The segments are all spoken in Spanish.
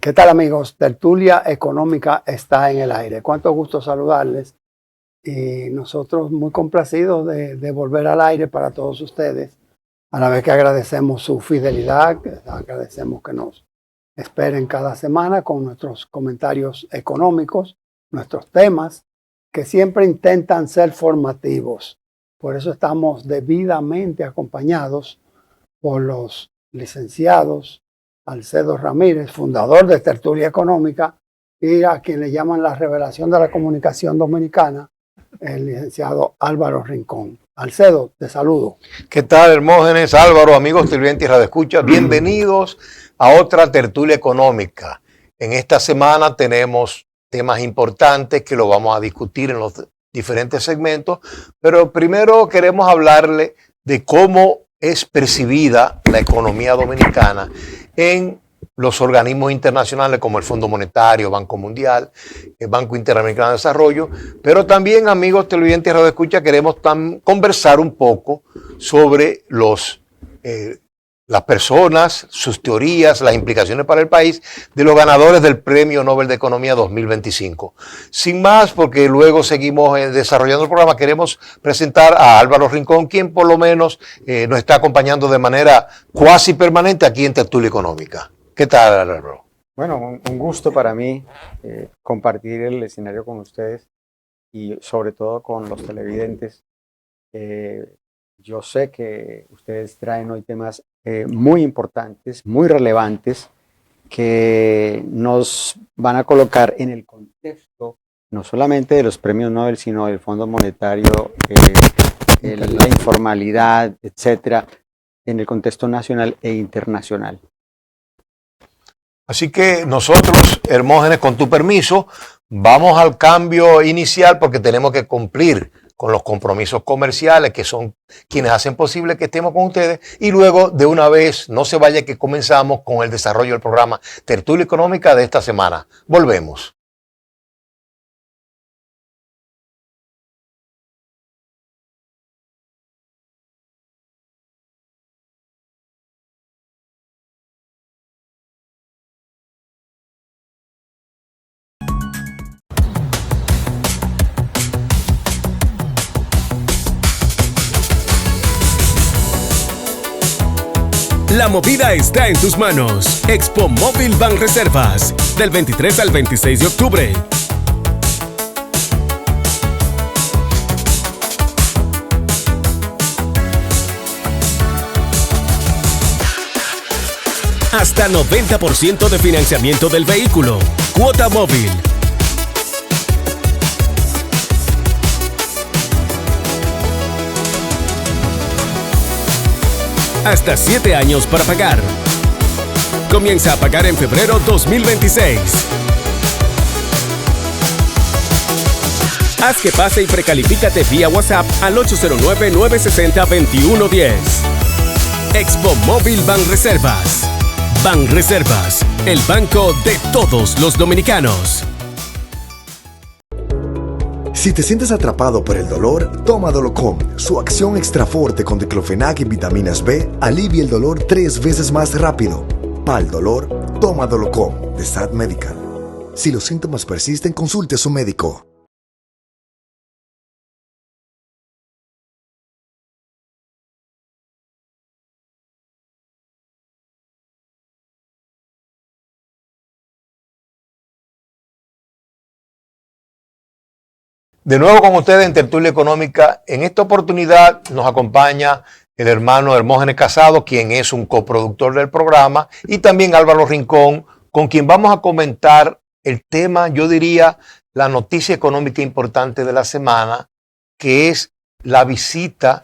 ¿Qué tal, amigos? Tertulia Económica está en el aire. Cuánto gusto saludarles y nosotros muy complacidos de volver al aire para todos ustedes. A la vez que agradecemos su fidelidad, agradecemos que nos esperen cada semana con nuestros comentarios económicos, nuestros temas, que siempre intentan ser formativos. Por eso estamos debidamente acompañados por los licenciados Alcedo Ramírez, fundador de Tertulia Económica, y a quien le llaman la revelación de la comunicación dominicana, el licenciado Álvaro Rincón. Alcedo, te saludo. ¿Qué tal, Hermógenes, Álvaro, amigos televidentes y radioescuchas? Bienvenidos a otra Tertulia Económica. En esta semana tenemos temas importantes que lo vamos a discutir en los diferentes segmentos, pero primero queremos hablarle de cómo es percibida la economía dominicana en los organismos internacionales como el Fondo Monetario, Banco Mundial, el Banco Interamericano de Desarrollo, pero también, amigos televidentes y radioescuchas, queremos conversar un poco sobre las personas, sus teorías, las implicaciones para el país de los ganadores del Premio Nobel de Economía 2025. Sin más, porque luego seguimos desarrollando el programa, queremos presentar a Álvaro Rincón, quien por lo menos nos está acompañando de manera cuasi permanente aquí en Tertulia Económica. ¿Qué tal, Álvaro? Bueno, un gusto para mí compartir el escenario con ustedes y sobre todo con los televidentes. Yo sé que ustedes traen hoy temas muy importantes, muy relevantes, que nos van a colocar en el contexto no solamente de los premios Nobel, sino del Fondo Monetario, la informalidad, etcétera, en el contexto nacional e internacional. Así que nosotros, Hermógenes, con tu permiso, vamos al cambio inicial porque tenemos que cumplir con los compromisos comerciales que son quienes hacen posible que estemos con ustedes, y luego de una vez, no se vaya, que comenzamos con el desarrollo del programa Tertulia Económica de esta semana. Volvemos. La movida está en tus manos. Expo Móvil Banreservas, del 23 al 26 de octubre. Hasta 90% de financiamiento del vehículo. Cuota móvil. Hasta 7 años para pagar. Comienza a pagar en febrero 2026. Haz que pase y precalifícate vía WhatsApp al 809-960-2110. Expo Móvil Banreservas. Banreservas, el banco de todos los dominicanos. Si te sientes atrapado por el dolor, toma Dolocom. Su acción extra fuerte con diclofenac y vitaminas B alivia el dolor 3 veces más rápido. Para el dolor, toma Dolocom de Sad Medical. Si los síntomas persisten, consulte a su médico. De nuevo con ustedes en Tertulia Económica. En esta oportunidad nos acompaña el hermano Hermógenes Casado, quien es un coproductor del programa, y también Álvaro Rincón, con quien vamos a comentar el tema, yo diría, la noticia económica importante de la semana, que es la visita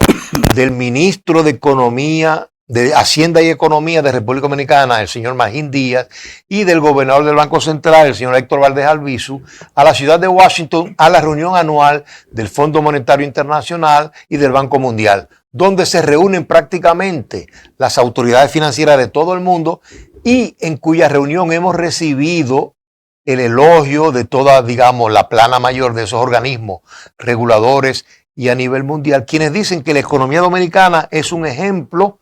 del ministro de Economía, de Hacienda y Economía de República Dominicana, el señor Magín Díaz, y del gobernador del Banco Central, el señor Héctor Valdés Albizu, a la ciudad de Washington a la reunión anual del Fondo Monetario Internacional y del Banco Mundial, donde se reúnen prácticamente las autoridades financieras de todo el mundo y en cuya reunión hemos recibido el elogio de toda, digamos, la plana mayor de esos organismos reguladores y a nivel mundial, quienes dicen que la economía dominicana es un ejemplo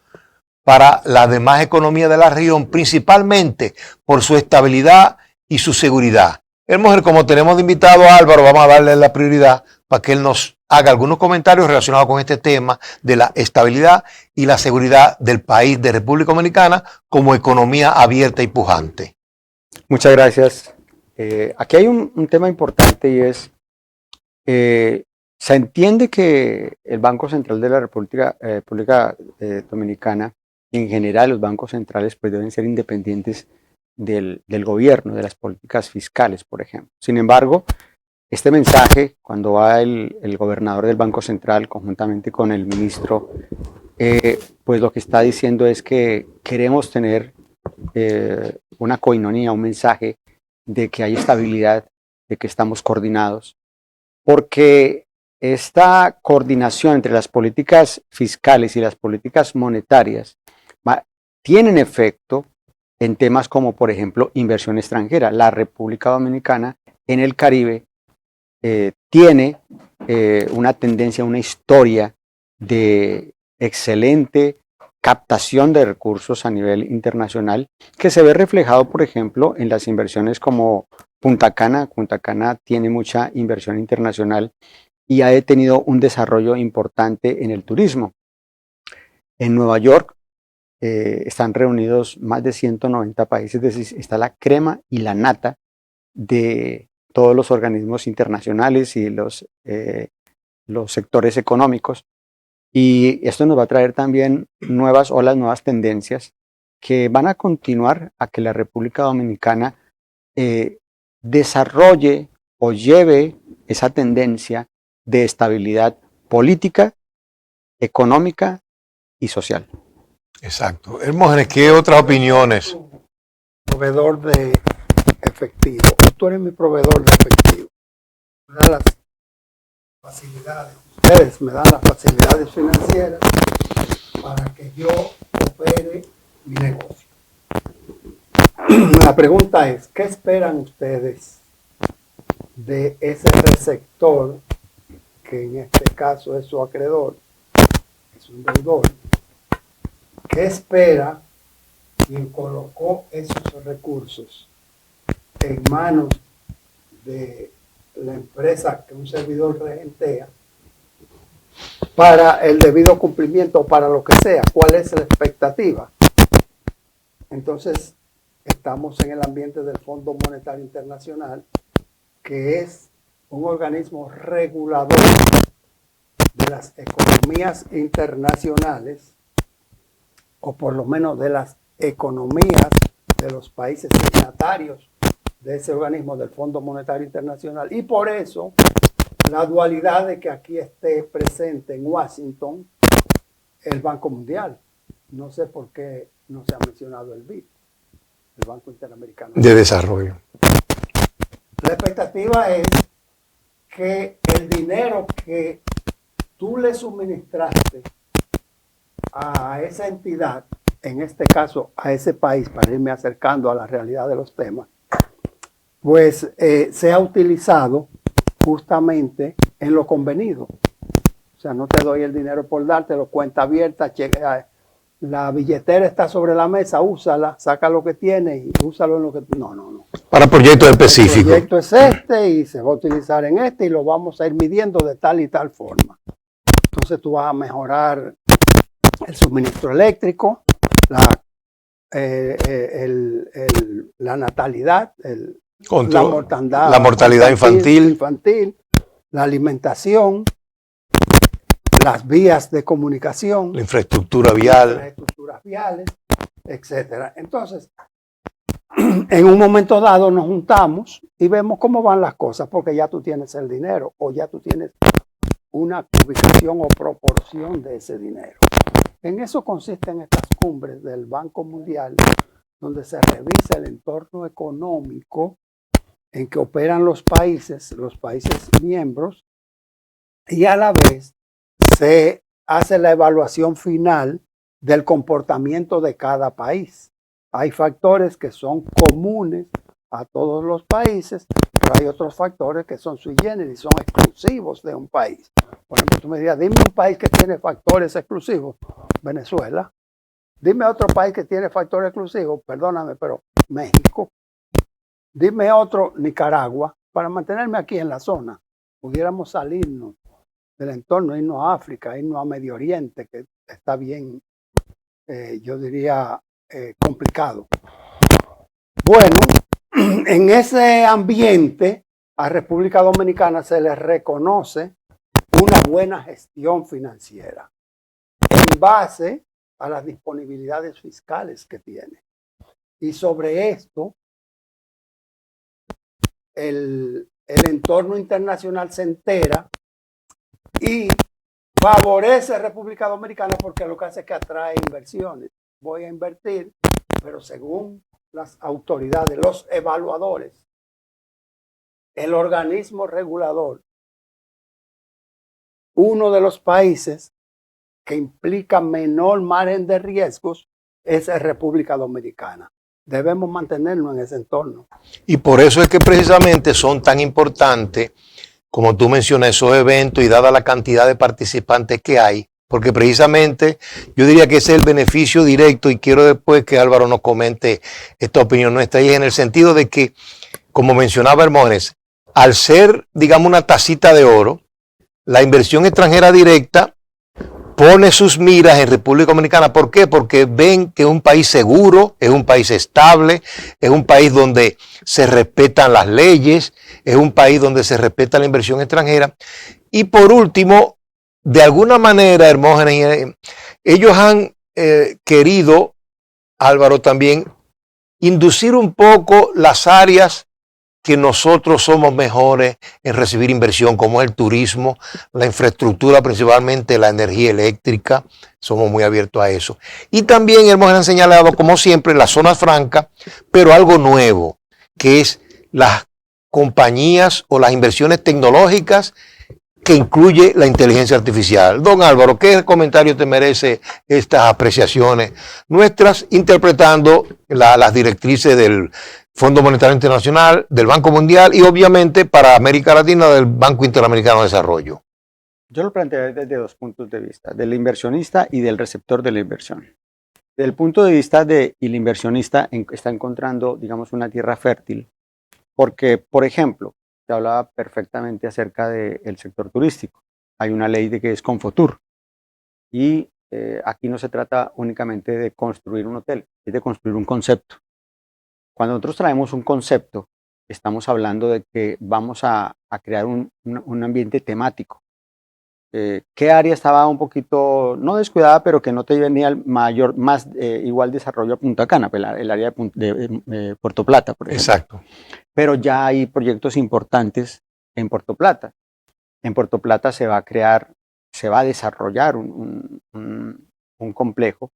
para la demás economía de la región, principalmente por su estabilidad y su seguridad. Hermógenes, como tenemos de invitado a Álvaro, vamos a darle la prioridad para que él nos haga algunos comentarios relacionados con este tema de la estabilidad y la seguridad del país de República Dominicana como economía abierta y pujante. Muchas gracias. Aquí hay un tema importante y es, se entiende que el Banco Central de la República Dominicana, en general los bancos centrales, pues deben ser independientes del gobierno, de las políticas fiscales, por ejemplo. Sin embargo, este mensaje, cuando va el gobernador del Banco Central conjuntamente con el ministro, pues lo que está diciendo es que queremos tener una coinonía, un mensaje de que hay estabilidad, de que estamos coordinados, porque esta coordinación entre las políticas fiscales y las políticas monetarias tienen efecto en temas como, por ejemplo, inversión extranjera. La República Dominicana en el Caribe tiene una tendencia, una historia de excelente captación de recursos a nivel internacional, que se ve reflejado, por ejemplo, en las inversiones como Punta Cana. Punta Cana tiene mucha inversión internacional y ha tenido un desarrollo importante en el turismo. En Nueva York están reunidos más de 190 países, es decir, está la crema y la nata de todos los organismos internacionales y los sectores económicos. Y esto nos va a traer también nuevas olas, nuevas tendencias que van a continuar a que la República Dominicana desarrolle o lleve esa tendencia de estabilidad política, económica y social. Exacto. Hermógenes, ¿qué otras opiniones? Proveedor de efectivo. Tú eres mi proveedor de efectivo. Me dan las facilidades. Ustedes me dan las facilidades financieras para que yo opere mi negocio. La pregunta es, ¿qué esperan ustedes de ese receptor, que en este caso es su acreedor, es un deudor? ¿Qué espera quien colocó esos recursos en manos de la empresa que un servidor regentea para el debido cumplimiento, para lo que sea? ¿Cuál es la expectativa? Entonces, estamos en el ambiente del Fondo Monetario Internacional, que es un organismo regulador de las economías internacionales, o por lo menos de las economías de los países signatarios de ese organismo del Fondo Monetario Internacional. Y por eso la dualidad de que aquí esté presente en Washington el Banco Mundial. No sé por qué no se ha mencionado el BID, el Banco Interamericano De Desarrollo. La expectativa es que el dinero que tú le suministraste a esa entidad, en este caso a ese país, para irme acercando a la realidad de los temas, pues sea utilizado justamente en lo convenido. O sea, no te doy el dinero por dártelo, cuenta abierta, la billetera está sobre la mesa, úsala, saca lo que tiene y úsalo en lo que... No. Para proyectos específicos. El proyecto es este y se va a utilizar en este y lo vamos a ir midiendo de tal y tal forma. Entonces tú vas a mejorar el suministro eléctrico, la natalidad, la mortalidad infantil, la alimentación, las vías de comunicación, la infraestructura vial, las estructuras viales, etcétera. Entonces, en un momento dado nos juntamos y vemos cómo van las cosas, porque ya tú tienes el dinero o ya tú tienes una ubicación o proporción de ese dinero. En eso consisten estas cumbres del Banco Mundial, donde se revisa el entorno económico en que operan los países miembros, y a la vez se hace la evaluación final del comportamiento de cada país. Hay factores que son comunes a todos los países, pero hay otros factores que son sui generis, son exclusivos de un país. Por ejemplo, tú me dirías, dime un país que tiene factores exclusivos. Venezuela. Dime otro país que tiene factor exclusivo, perdóname, pero México. Dime otro, Nicaragua, para mantenerme aquí en la zona. Pudiéramos salirnos del entorno, irnos a África, irnos a Medio Oriente, que está bien, yo diría, complicado. Bueno, en ese ambiente a República Dominicana se le reconoce una buena gestión financiera en base a las disponibilidades fiscales que tiene. Y sobre esto, el entorno internacional se entera y favorece a República Dominicana porque lo que hace es que atrae inversiones. Voy a invertir, pero según las autoridades, los evaluadores, el organismo regulador, uno de los países que implica menor margen de riesgos es República Dominicana. Debemos mantenernos en ese entorno. Y por eso es que precisamente son tan importantes, como tú mencionas, esos eventos y dada la cantidad de participantes que hay, porque precisamente yo diría que ese es el beneficio directo y quiero después que Álvaro nos comente esta opinión nuestra y en el sentido de que, como mencionaba Hermógenes, al ser, digamos, una tacita de oro, la inversión extranjera directa pone sus miras en República Dominicana. ¿Por qué? Porque ven que es un país seguro, es un país estable, es un país donde se respetan las leyes, es un país donde se respeta la inversión extranjera. Y por último, de alguna manera, Hermógenes, ellos han querido, Álvaro también, inducir un poco las áreas que nosotros somos mejores en recibir inversión, como es el turismo, la infraestructura, principalmente la energía eléctrica, somos muy abiertos a eso. Y también hemos señalado, como siempre, las zonas francas, pero algo nuevo, que es las compañías o las inversiones tecnológicas que incluye la inteligencia artificial. Don Álvaro, ¿qué comentario te merece estas apreciaciones nuestras, interpretando las directrices del Fondo Monetario Internacional, del Banco Mundial y obviamente para América Latina del Banco Interamericano de Desarrollo? Yo lo planteé desde dos puntos de vista, del inversionista y del receptor de la inversión. Desde el punto de vista del inversionista está encontrando, digamos, una tierra fértil, porque, por ejemplo, se hablaba perfectamente acerca del sector turístico. Hay una ley de que es Confotur y aquí no se trata únicamente de construir un hotel, es de construir un concepto. Cuando nosotros traemos un concepto, estamos hablando de que vamos a crear un ambiente temático. ¿Qué área estaba un poquito, no descuidada, pero que no te venía igual desarrollo a Punta Cana, el área de Puerto Plata, por ejemplo? Exacto. Pero ya hay proyectos importantes en Puerto Plata. En Puerto Plata se va a desarrollar un complejo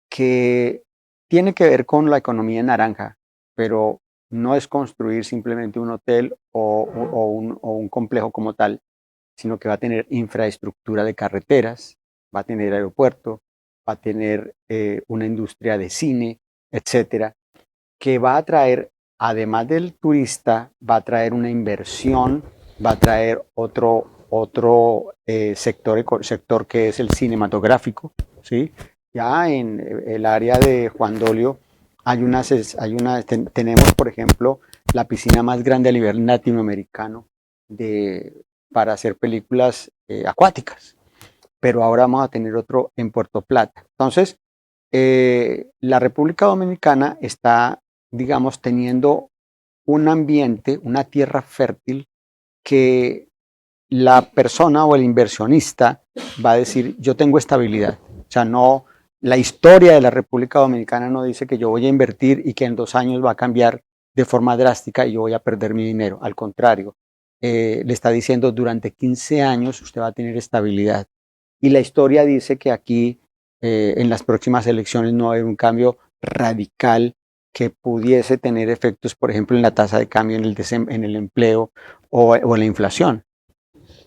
que tiene que ver con la economía naranja, pero no es construir simplemente un hotel o un complejo como tal, sino que va a tener infraestructura de carreteras, va a tener aeropuerto, va a tener una industria de cine, etcétera, que va a traer, además del turista, va a traer una inversión, va a traer otro sector que es el cinematográfico, ¿sí? Ya en el área de Juan Dolio tenemos, por ejemplo, la piscina más grande a nivel latinoamericano para hacer películas acuáticas, pero ahora vamos a tener otro en Puerto Plata. Entonces, la República Dominicana está, digamos, teniendo un ambiente, una tierra fértil que la persona o el inversionista va a decir, yo tengo estabilidad. O sea, no, la historia de la República Dominicana no dice que yo voy a invertir y que en 2 años va a cambiar de forma drástica y yo voy a perder mi dinero. Al contrario, le está diciendo, durante 15 años usted va a tener estabilidad. Y la historia dice que aquí, en las próximas elecciones, no va a haber un cambio radical que pudiese tener efectos, por ejemplo, en la tasa de cambio, en el empleo o en la inflación.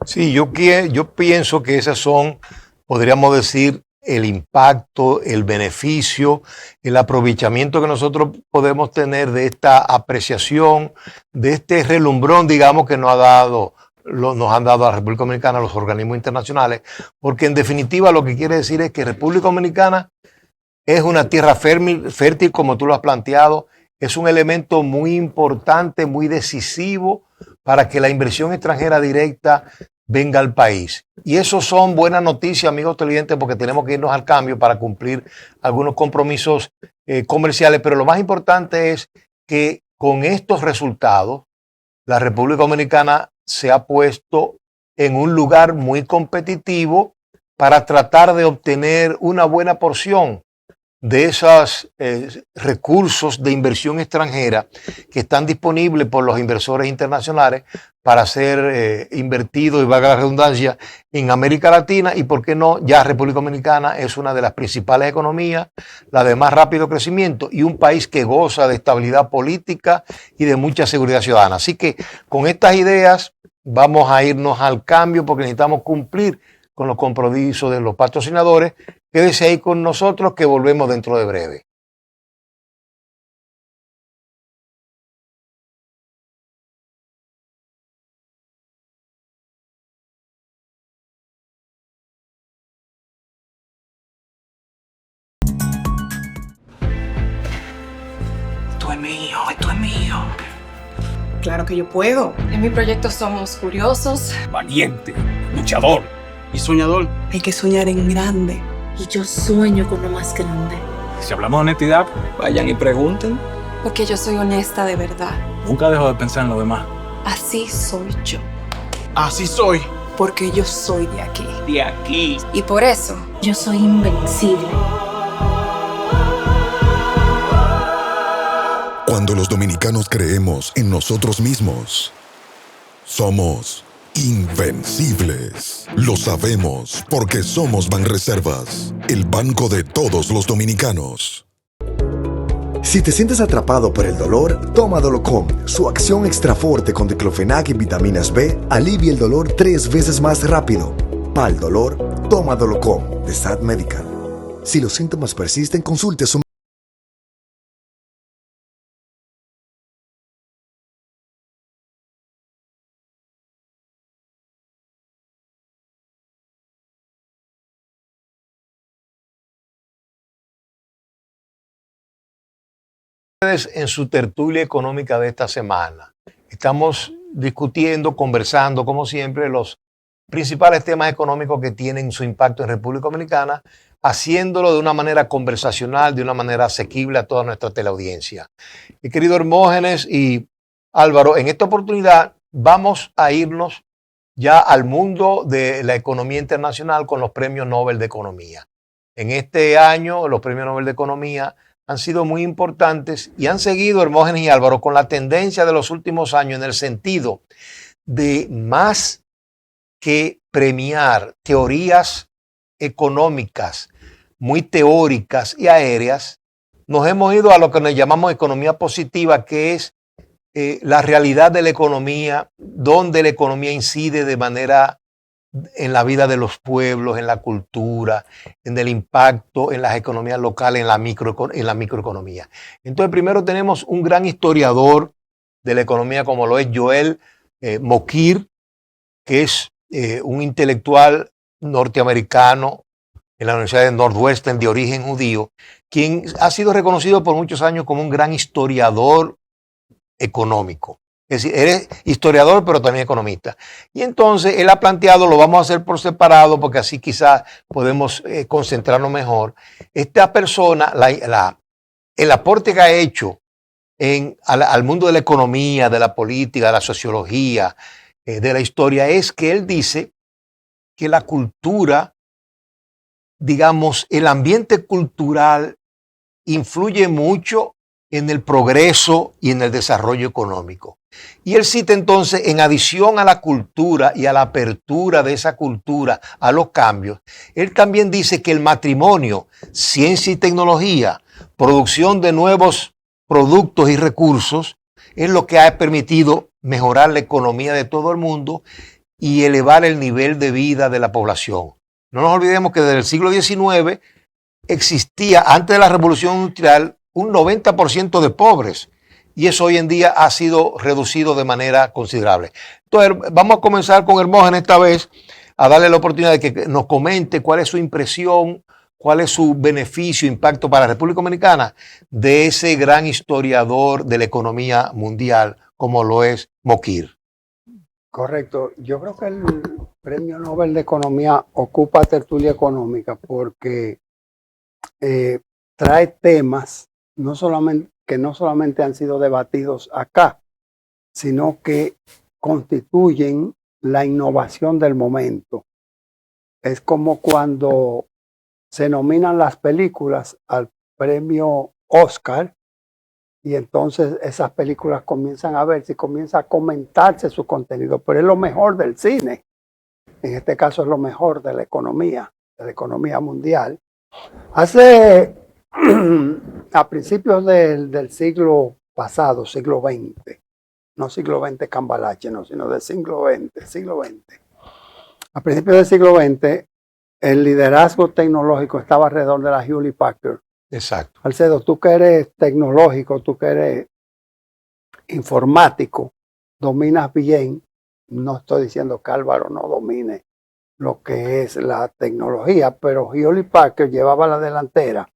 Sí, yo pienso que esas son, podríamos decir, el impacto, el beneficio, el aprovechamiento que nosotros podemos tener de esta apreciación, de este relumbrón, digamos, que nos han dado a la República Dominicana los organismos internacionales, porque en definitiva lo que quiere decir es que República Dominicana es una tierra fértil, como tú lo has planteado. Es un elemento muy importante, muy decisivo para que la inversión extranjera directa venga al país. Y eso son buenas noticias, amigos televidentes, porque tenemos que irnos al cambio para cumplir algunos compromisos comerciales. Pero lo más importante es que con estos resultados, la República Dominicana se ha puesto en un lugar muy competitivo para tratar de obtener una buena porción de esos recursos de inversión extranjera que están disponibles por los inversores internacionales para ser invertidos, y valga la redundancia, en América Latina. Y por qué no, ya República Dominicana es una de las principales economías, la de más rápido crecimiento, y un país que goza de estabilidad política y de mucha seguridad ciudadana. Así que con estas ideas vamos a irnos al cambio, porque necesitamos cumplir con los compromisos de los patrocinadores. Quédese ahí con nosotros, que volvemos dentro de breve. Esto es mío, esto es mío. Claro que yo puedo. En mi proyecto somos curiosos, Valiente, luchador y soñador. Hay que soñar en grande. Y yo sueño con lo más grande. Si hablamos de honestidad, vayan y pregunten. porque yo soy honesta de verdad. Nunca dejo de pensar en lo demás. Así soy yo, Así soy. Porque yo soy de aquí. De aquí. y por eso Yo soy invencible. Cuando los dominicanos creemos en nosotros mismos, somos invencibles. Lo sabemos porque somos Banreservas, el banco de todos los dominicanos. Si te sientes atrapado por el dolor, toma Dolocom. Su acción extra fuerte con diclofenac y vitaminas B alivia el dolor 3 veces más rápido. Para el dolor, toma Dolocom de SAD Medical. Si los síntomas persisten, consulte su En su tertulia económica de esta semana. Estamos discutiendo, conversando, como siempre, los principales temas económicos que tienen su impacto en República Dominicana, haciéndolo de una manera conversacional, de una manera asequible a toda nuestra teleaudiencia. Mi querido Hermógenes y Álvaro, en esta oportunidad vamos a irnos ya al mundo de la economía internacional con los premios Nobel de Economía. En este año, los premios Nobel de Economía han sido muy importantes y han seguido, Hermógenes y Álvaro, con la tendencia de los últimos años en el sentido de más que premiar teorías económicas muy teóricas y aéreas, nos hemos ido a lo que nos llamamos economía positiva, que es la realidad de la economía, donde la economía incide de manera en la vida de los pueblos, en la cultura, en el impacto en las economías locales, en la microeconomía. Entonces, primero tenemos un gran historiador de la economía como lo es Joel Mokyr, que es un intelectual norteamericano en la Universidad de Northwestern de origen judío, quien ha sido reconocido por muchos años como un gran historiador económico. Es decir, eres historiador, pero también economista. Y entonces él ha planteado, lo vamos a hacer por separado, porque así quizás podemos concentrarnos mejor. Esta persona, el aporte que ha hecho al mundo de la economía, de la política, de la sociología, de la historia, es que él dice que la cultura, digamos, el ambiente cultural influye mucho en el progreso y en el desarrollo económico. Y él cita entonces, en adición a la cultura y a la apertura de esa cultura a los cambios, él también dice que el matrimonio, ciencia y tecnología, producción de nuevos productos y recursos, es lo que ha permitido mejorar la economía de todo el mundo y elevar el nivel de vida de la población. No nos olvidemos que desde el siglo XIX existía, antes de la Revolución Industrial, un 90% de pobres. Y eso hoy en día ha sido reducido de manera considerable. Entonces, vamos a comenzar con Hermógenes esta vez, a darle la oportunidad de que nos comente cuál es su impresión, ¿Cuál es su beneficio, impacto para la República Dominicana de ese gran historiador de la economía mundial como lo es Mokir? Correcto. Yo creo que el Premio Nobel de Economía ocupa tertulia económica porque trae temas que no solamente han sido debatidos acá, sino que constituyen la innovación del momento. Es como cuando se nominan las películas al premio Oscar y entonces esas películas comienzan a verse y comienza a comentarse su contenido, pero es lo mejor del cine. En este caso es lo mejor de la economía mundial. Hace a principios del siglo pasado, siglo XX, no siglo XX cambalache, no, sino del siglo XX. A principios del siglo XX, el liderazgo tecnológico estaba alrededor de la Hewlett Packard. Exacto. Alcedo, tú que eres tecnológico, tú que eres informático, dominas bien. No estoy diciendo que Álvaro no domine lo que es la tecnología, pero Hewlett Packard llevaba la delantera,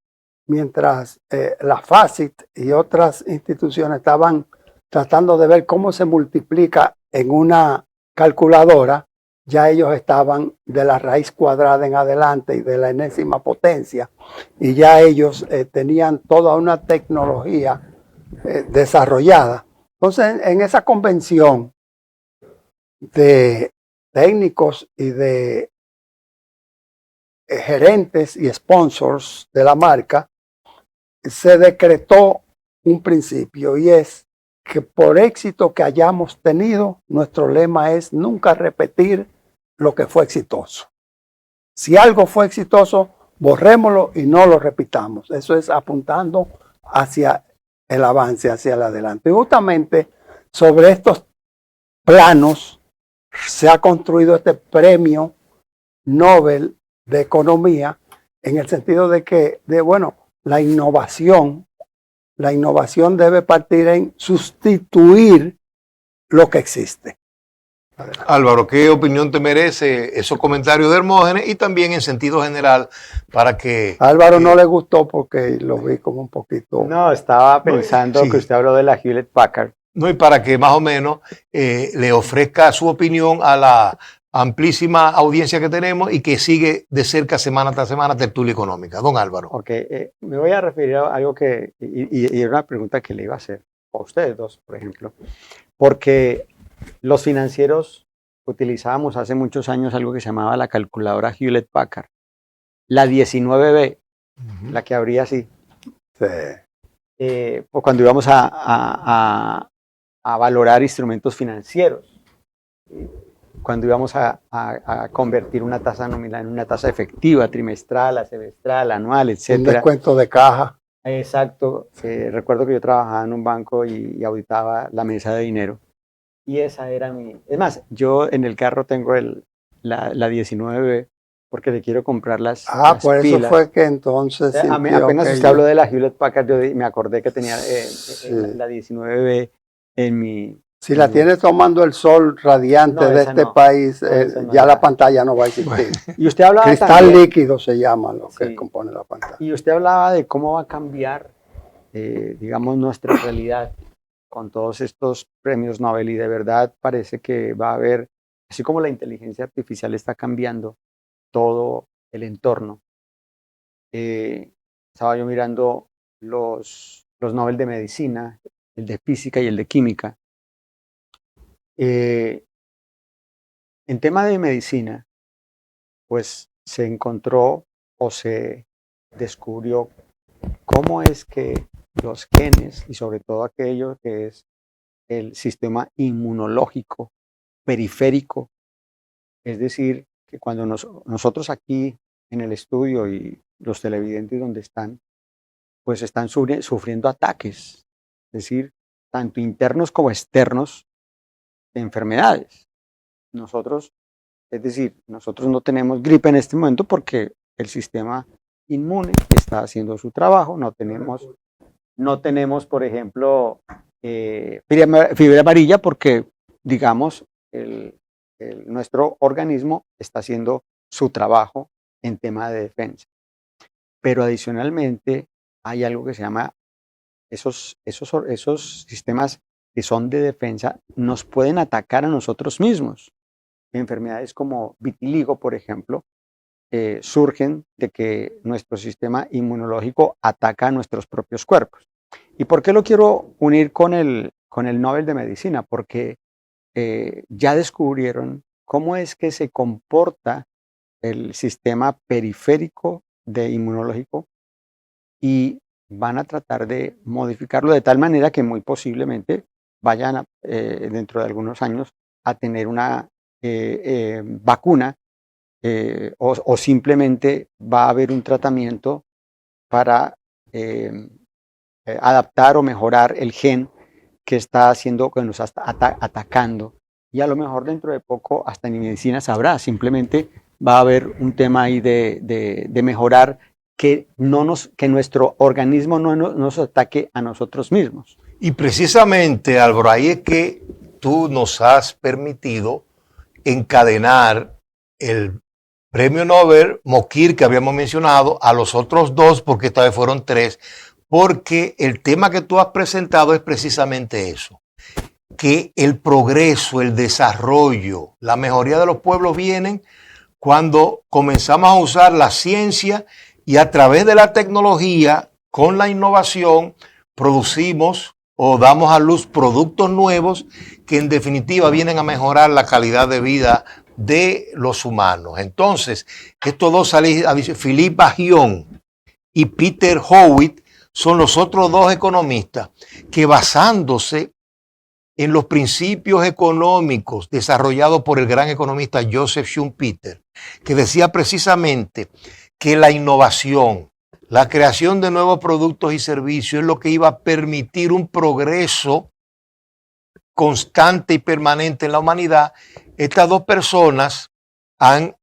mientras la Facit y otras instituciones estaban tratando de ver cómo se multiplica en una calculadora. Ya ellos estaban de la raíz cuadrada en adelante y de la enésima potencia, y ya ellos tenían toda una tecnología desarrollada. Entonces, en esa convención de técnicos y de gerentes y sponsors de la marca, se decretó un principio, y es que por éxito que hayamos tenido, nuestro lema es nunca repetir lo que fue exitoso. Si algo fue exitoso, borrémoslo y no lo repitamos. Eso es apuntando hacia el avance, hacia el adelante. Y justamente sobre estos planos se ha construido este premio Nobel de Economía, en el sentido de que, la innovación debe partir en sustituir lo que existe. Álvaro, ¿qué opinión te merece esos comentarios de Hermógenes y también en sentido general para que... A Álvaro no le gustó porque lo vi como un poquito... No, estaba pensando sí. que usted habló de la Hewlett Packard. No, y para que más o menos le ofrezca su opinión a la amplísima audiencia que tenemos y que sigue de cerca semana tras semana tertulia económica. Don Álvaro. Ok, me voy a referir a algo que, y era una pregunta que le iba a hacer a ustedes dos, por ejemplo, porque los financieros utilizábamos hace muchos años algo que se llamaba la calculadora Hewlett Packard, la 19B, la que abría así. Sí. Pues cuando íbamos a valorar instrumentos financieros, cuando íbamos a convertir una tasa nominal en una tasa efectiva, trimestral, semestral, anual, etc. Un descuento de caja. Exacto. Recuerdo que yo trabajaba en un banco y auditaba la mesa de dinero. Y esa era mi... Es más, yo en el carro tengo la 19B porque le quiero comprar las por pilas. eso fue que entonces... Apenas usted habló de la Hewlett Packard, yo me acordé que tenía Sí. la 19B en mi... Si la tienes tomando el sol radiante No, de esa este no. país, No, esa no ya es. la pantalla no va a existir. Y usted hablaba Cristal también, líquido se llama lo que Sí. compone la pantalla. y usted hablaba de cómo va a cambiar, digamos, nuestra realidad con todos estos premios Nobel, y de verdad parece que va a haber, así como la inteligencia artificial está cambiando todo el entorno. Estaba yo mirando los Nobel de medicina, el de física y el de química. En tema de medicina, pues se encontró o se descubrió cómo es que los genes, y sobre todo aquello que es el sistema inmunológico periférico, es decir, que cuando nosotros aquí en el estudio y los televidentes donde están, pues están sufriendo ataques, es decir, tanto internos como externos de enfermedades. Nosotros no tenemos gripe en este momento porque el sistema inmune está haciendo su trabajo, no tenemos, por ejemplo, fiebre amarilla porque, digamos, nuestro organismo está haciendo su trabajo en tema de defensa. pero adicionalmente hay algo que se llama esos sistemas que son de defensa, nos pueden atacar a nosotros mismos. Enfermedades como vitiligo, por ejemplo, surgen de que nuestro sistema inmunológico ataca a nuestros propios cuerpos. ¿Y por qué lo quiero unir con el Nobel de Medicina? Porque ya descubrieron cómo es que se comporta el sistema periférico de inmunológico y van a tratar de modificarlo de tal manera que muy posiblemente vayan dentro de algunos años a tener una vacuna o simplemente va a haber un tratamiento para adaptar o mejorar el gen que está haciendo, que nos está atacando. Y a lo mejor dentro de poco hasta en medicina sabrá, simplemente va a haber un tema ahí de mejorar que nuestro organismo no nos ataque a nosotros mismos. Y precisamente, Álvaro, ahí es que tú nos has permitido encadenar el premio Nobel Mokir que habíamos mencionado a los otros dos, porque esta vez fueron tres, porque el tema que tú has presentado es precisamente eso, que el progreso, el desarrollo, la mejoría de los pueblos vienen cuando comenzamos a usar la ciencia y a través de la tecnología, con la innovación, producimos o damos a luz productos nuevos que en definitiva vienen a mejorar la calidad de vida de los humanos. Entonces, estos dos, Philippe Bagión y Peter Howitt, son los otros dos economistas que, basándose en los principios económicos desarrollados por el gran economista Joseph Schumpeter, que decía precisamente que la innovación, la creación de nuevos productos y servicios es lo que iba a permitir un progreso constante y permanente en la humanidad. Estas dos personas han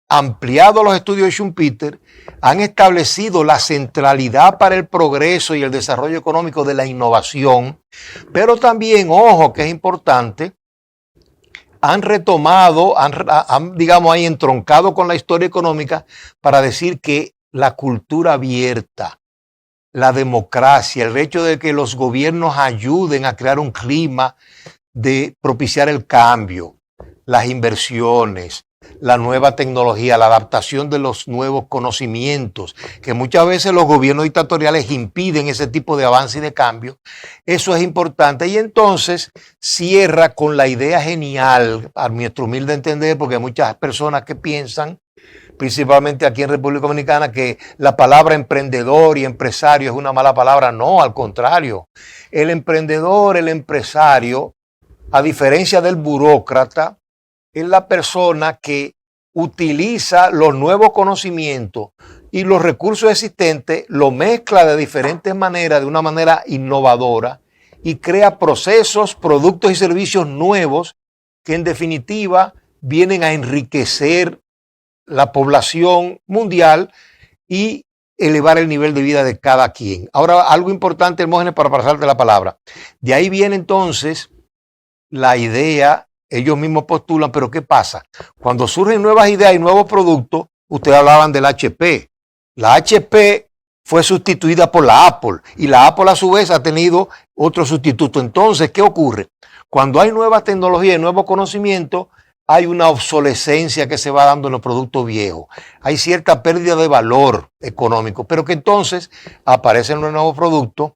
ampliado los estudios de Schumpeter, han establecido la centralidad para el progreso y el desarrollo económico de la innovación, pero también, ojo, que es importante, han retomado, digamos ahí, entroncado con la historia económica para decir que la cultura abierta, la democracia, el hecho de que los gobiernos ayuden a crear un clima de propiciar el cambio, las inversiones, la nueva tecnología, la adaptación de los nuevos conocimientos, que muchas veces los gobiernos dictatoriales impiden ese tipo de avance y de cambio. Eso es importante. Y entonces cierra con la idea genial, a nuestro humilde entender, porque hay muchas personas que piensan, principalmente aquí en República Dominicana, que la palabra emprendedor y empresario es una mala palabra. No, al contrario. El emprendedor, el empresario, a diferencia del burócrata, es la persona que utiliza los nuevos conocimientos y los recursos existentes, lo mezcla de diferentes maneras, de una manera innovadora, y crea procesos, productos y servicios nuevos que en definitiva vienen a enriquecer la población mundial y elevar el nivel de vida de cada quien. Ahora, algo importante, Hermógenes, para pasarte la palabra. De ahí viene entonces la idea. Ellos mismos postulan, pero ¿qué pasa? Cuando surgen nuevas ideas y nuevos productos, ustedes hablaban del HP. La HP fue sustituida por la Apple y la Apple a su vez ha tenido otro sustituto. Entonces, ¿qué ocurre? Cuando hay nuevas tecnologías y nuevos conocimientos, hay una obsolescencia que se va dando en los productos viejos. Hay cierta pérdida de valor económico, pero que entonces aparecen los nuevos productos,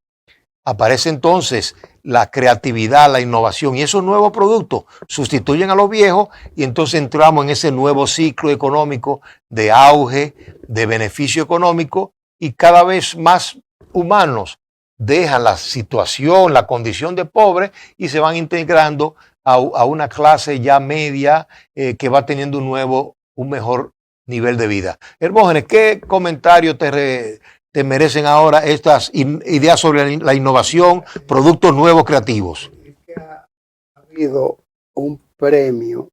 aparece entonces la creatividad, la innovación, y esos nuevos productos sustituyen a los viejos y entonces entramos en ese nuevo ciclo económico de auge, de beneficio económico, y cada vez más humanos dejan la situación, la condición de pobre y se van integrando a una clase ya media que va teniendo un mejor nivel de vida. Hermógenes, ¿qué comentario te merecen ahora estas ideas sobre la innovación, productos nuevos creativos? Es que ha habido un premio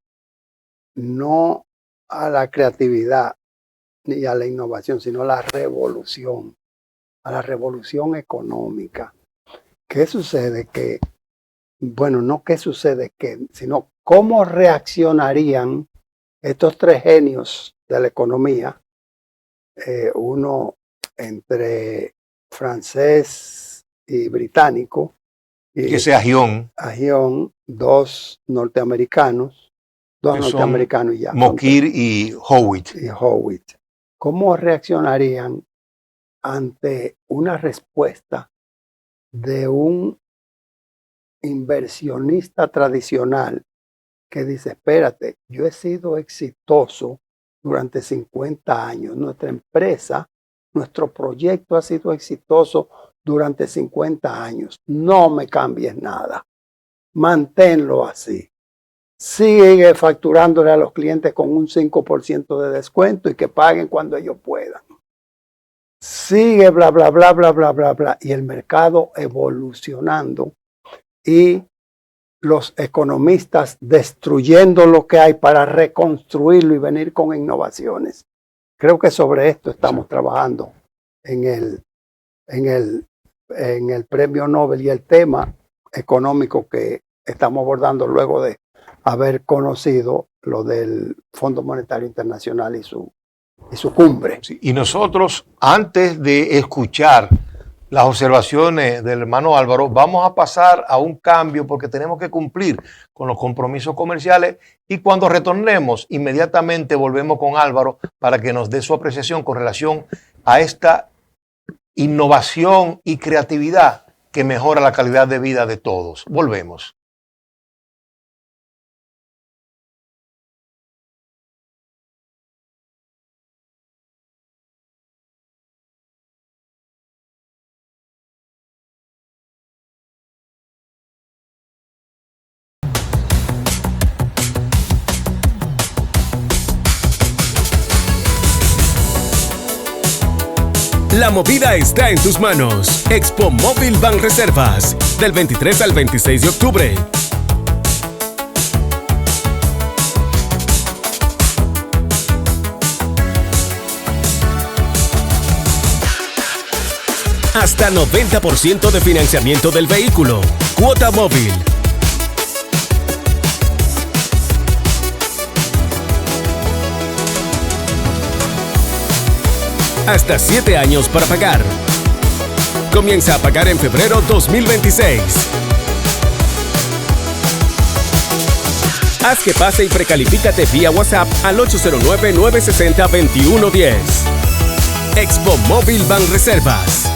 no a la creatividad ni a la innovación, sino a la revolución económica. ¿Qué sucede? No qué sucede, sino cómo reaccionarían estos tres genios de la economía, uno entre francés y británico. Y Que sea Gion, Agión, dos norteamericanos que son y ya. Mokir y Howitt. Y Howitt. ¿Cómo reaccionarían ante una respuesta de un inversionista tradicional que dice, espérate, yo he sido exitoso durante 50 años, nuestra empresa, nuestro proyecto ha sido exitoso durante 50 años, no me cambies nada, manténlo así. Sigue facturándole a los clientes con un 5% de descuento y que paguen cuando ellos puedan. Sigue bla, bla, bla, bla, bla, bla, bla. Y el mercado evolucionando y los economistas destruyendo lo que hay para reconstruirlo y venir con innovaciones. Creo que sobre esto estamos trabajando en el premio Nobel y el tema económico que estamos abordando luego de haber conocido lo del Fondo Monetario Internacional y su cumbre. Sí, y nosotros, antes de escuchar las observaciones del hermano Álvaro, vamos a pasar a un cambio porque tenemos que cumplir con los compromisos comerciales y cuando retornemos, inmediatamente volvemos con Álvaro para que nos dé su apreciación con relación a esta innovación y creatividad que mejora la calidad de vida de todos. Volvemos. La movida está en tus manos. Expo Móvil Banreservas, del 23 al 26 de octubre. Hasta 90% de financiamiento del vehículo. Cuota móvil. Hasta 7 años para pagar. Comienza a pagar en febrero 2026. Haz que pase y precalifícate vía WhatsApp al 809-960-2110. Expo Móvil Banreservas.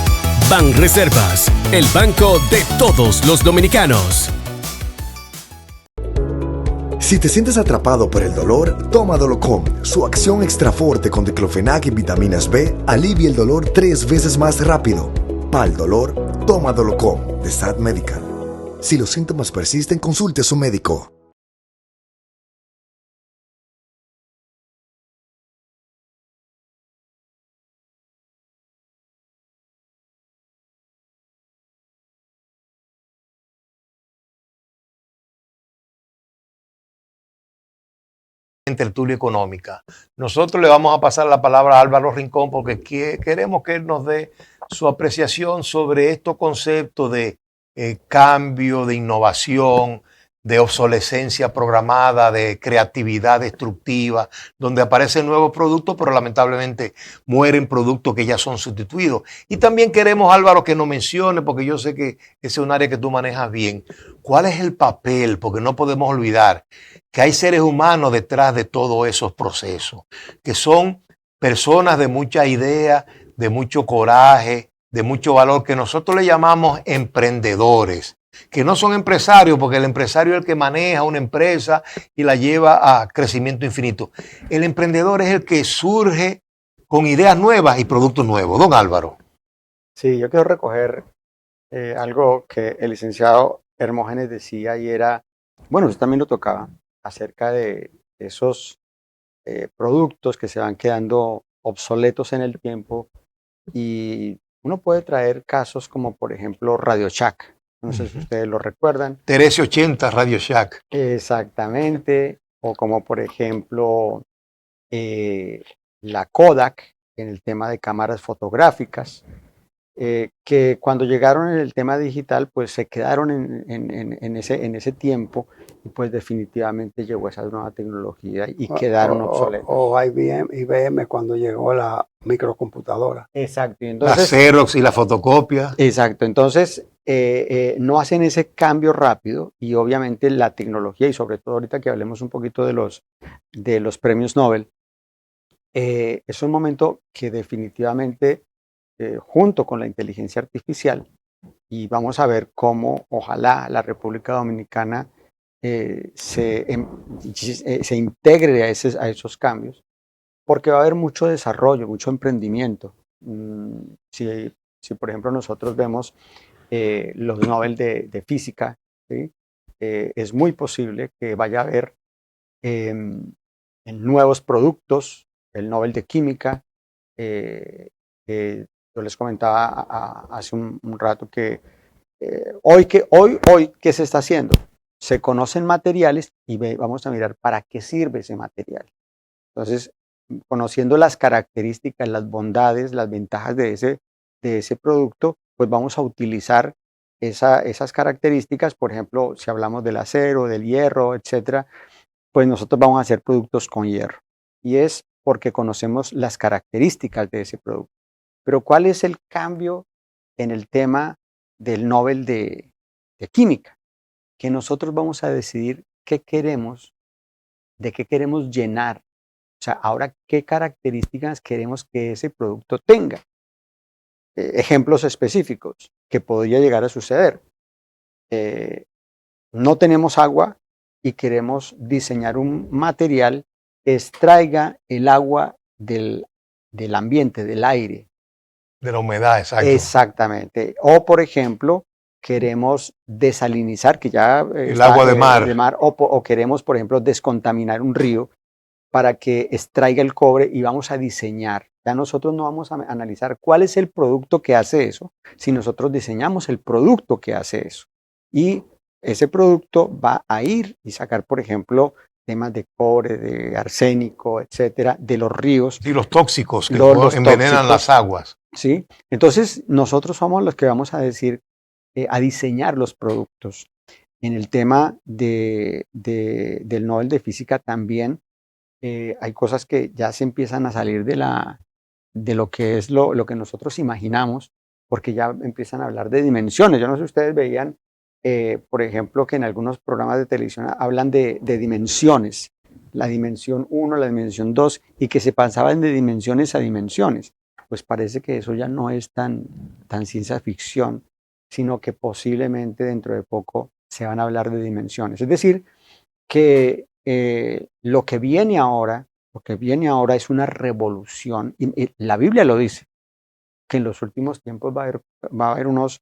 Banreservas, el banco de todos los dominicanos. Si te sientes atrapado por el dolor, toma Dolocom. Su acción extra fuerte con diclofenac y vitaminas B alivia el dolor 3 veces más rápido. Para el dolor, toma Dolocom de Sad Medical. Si los síntomas persisten, consulte a su médico. En tertulia económica. Nosotros le vamos a pasar la palabra a Álvaro Rincón porque queremos que él nos dé su apreciación sobre estos conceptos de cambio, de innovación, de obsolescencia programada, de creatividad destructiva, donde aparecen nuevos productos, pero lamentablemente mueren productos que ya son sustituidos. Y también queremos, Álvaro, que nos mencione, porque yo sé que ese es un área que tú manejas bien, cuál es el papel, porque no podemos olvidar que hay seres humanos detrás de todos esos procesos, que son personas de mucha idea, de mucho coraje, de mucho valor, que nosotros le llamamos emprendedores, que no son empresarios, porque el empresario es el que maneja una empresa y la lleva a crecimiento infinito. El emprendedor es el que surge con ideas nuevas y productos nuevos. Don Álvaro. Sí, yo quiero recoger algo que el licenciado Hermógenes decía y era, bueno, usted también lo tocaba, acerca de esos productos que se van quedando obsoletos en el tiempo y uno puede traer casos como por ejemplo Radio Shack, no sé si ustedes lo recuerdan. Teresio 80, Radio Shack. Exactamente, o como por ejemplo la Kodak en el tema de cámaras fotográficas. que cuando llegaron en el tema digital, pues se quedaron en ese tiempo y pues definitivamente llegó esa nueva tecnología y quedaron obsoletos. O IBM cuando llegó la microcomputadora. Exacto. Y La entonces, Xerox y la fotocopia. exacto. Entonces, no hacen ese cambio rápido y obviamente la tecnología y sobre todo ahorita que hablemos un poquito de los premios Nobel, es un momento que definitivamente junto con la inteligencia artificial y vamos a ver cómo ojalá la República Dominicana se integre a esos cambios, porque va a haber mucho desarrollo, mucho emprendimiento. Si por ejemplo nosotros vemos los Nobel de física, ¿sí? Es muy posible que vaya a haber en nuevos productos, el Nobel de química. Yo les comentaba hace un rato que hoy, ¿qué se está haciendo? Se conocen materiales y vamos a mirar para qué sirve ese material. Entonces, conociendo las características, las bondades, las ventajas de ese producto, pues vamos a utilizar esas características. Por ejemplo, si hablamos del acero, del hierro, etcétera, pues nosotros vamos a hacer productos con hierro. Y es porque conocemos las características de ese producto. Pero ¿cuál es el cambio en el tema del Nobel de química? Que nosotros vamos a decidir qué queremos, de qué queremos llenar. O sea, ahora, ¿qué características queremos que ese producto tenga? Ejemplos específicos que podría llegar a suceder. No tenemos agua y queremos diseñar un material que extraiga el agua del ambiente, del aire. De la humedad, exacto. Exactamente. O, por ejemplo, queremos desalinizar, que ya el agua de mar. O queremos, por ejemplo, descontaminar un río para que extraiga el cobre y vamos a diseñar. Ya nosotros no vamos a analizar cuál es el producto que hace eso, si nosotros diseñamos el producto que hace eso. Y ese producto va a ir y sacar, por ejemplo, temas de cobre, de arsénico, etcétera, de los ríos. Y los tóxicos que los envenenan tóxicos, las aguas. ¿sí? Entonces, nosotros somos los que vamos a decir, a diseñar los productos. En el tema del Nobel de Física también hay cosas que ya se empiezan a salir de lo que es lo que nosotros imaginamos, porque ya empiezan a hablar de dimensiones. Yo no sé si ustedes veían, por ejemplo, que en algunos programas de televisión hablan de dimensiones, la dimensión 1, la dimensión 2, y que se pasaban de dimensiones a dimensiones. Pues parece que eso ya no es tan ciencia ficción, sino que posiblemente dentro de poco se van a hablar de dimensiones. Es decir, que lo que viene ahora es una revolución, y la Biblia lo dice, que en los últimos tiempos va a haber unos